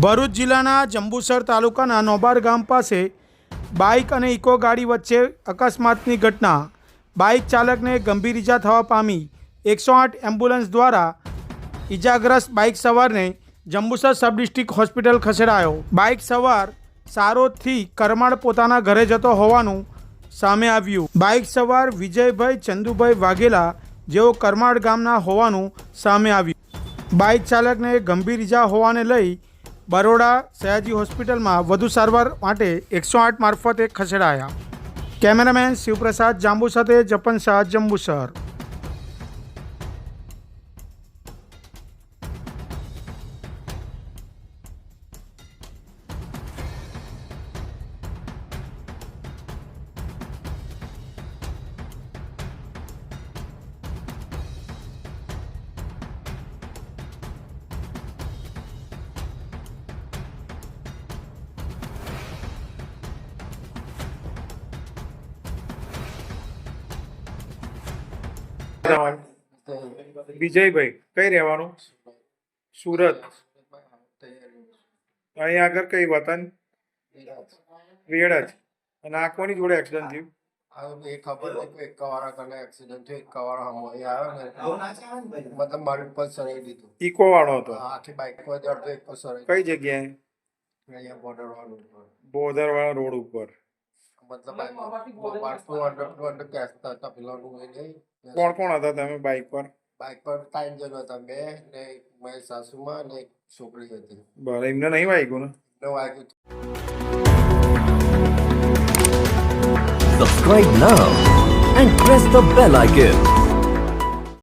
ભરૂચ જિલ્લાના જંબુસર તાલુકાના નોબાર ગામ પાસે બાઇક અને ઇકો ગાડી વચ્ચે અકસ્માતની ઘટના. બાઇક ચાલકને ગંભીર ઈજા થવા પામી. 108 એમ્બ્યુલન્સ દ્વારા ઈજાગ્રસ્ત બાઇક સવારને જંબુસર સબ ડિસ્ટ્રિક્ટ હોસ્પિટલ ખસેડાયો. બાઇક સવાર સારોદથી કરમાળ પોતાના ઘરે જતો હોવાનું સામે આવ્યું. બાઇક સવાર વિજયભાઈ ચંદુભાઈ વાઘેલા જેઓ કરમાળ ગામના હોવાનું સામે આવ્યું. બાઇક ચાલકને ગંભીર ઈજા હોવાને લઈ બરોડા સયાજી હોસ્પિટલમાં વધુ સારવાર માટે 108 મારફતે ખસેડાયા. કેમેરામેન શિવપ્રસાદ જાંબુ સાથે જપન શાહ, જંબુસર. વિજયભાઈ કઈ રહેવાનું? સુરત. અહીં આગળ કઈ વતન? વેડ જ. અને આ કોની જોડે એક્સિડન્ટ થયું? એ ખબર નહીં કે એકવાળા કને એક્સિડન્ટ થયો, એકવાળા હમણાં આવ્યો ને મતલબ મારી ઉપર સરાઈ દીધું. ઇકો વાળો હતો? આખી બાઇક પર ચડતો એક સરાઈ. કઈ જગ્યાએ? અહીંયા બોર્ડર વાળું ઉપર, બોદર વાળા રોડ ઉપર. મતલબ કેસતા હતા પેલાનું એ નહીં. કોણ કોણ હતા તમે બાઇક પર? બાઇક પર 3 જણ હતા, મેં ને મારી સાસુમાં ને એક છોકરી હતી. બરાબર. એમને નહીં વાગ્યું ને? ન વાગ્યું. Subscribe now and press the bell icon.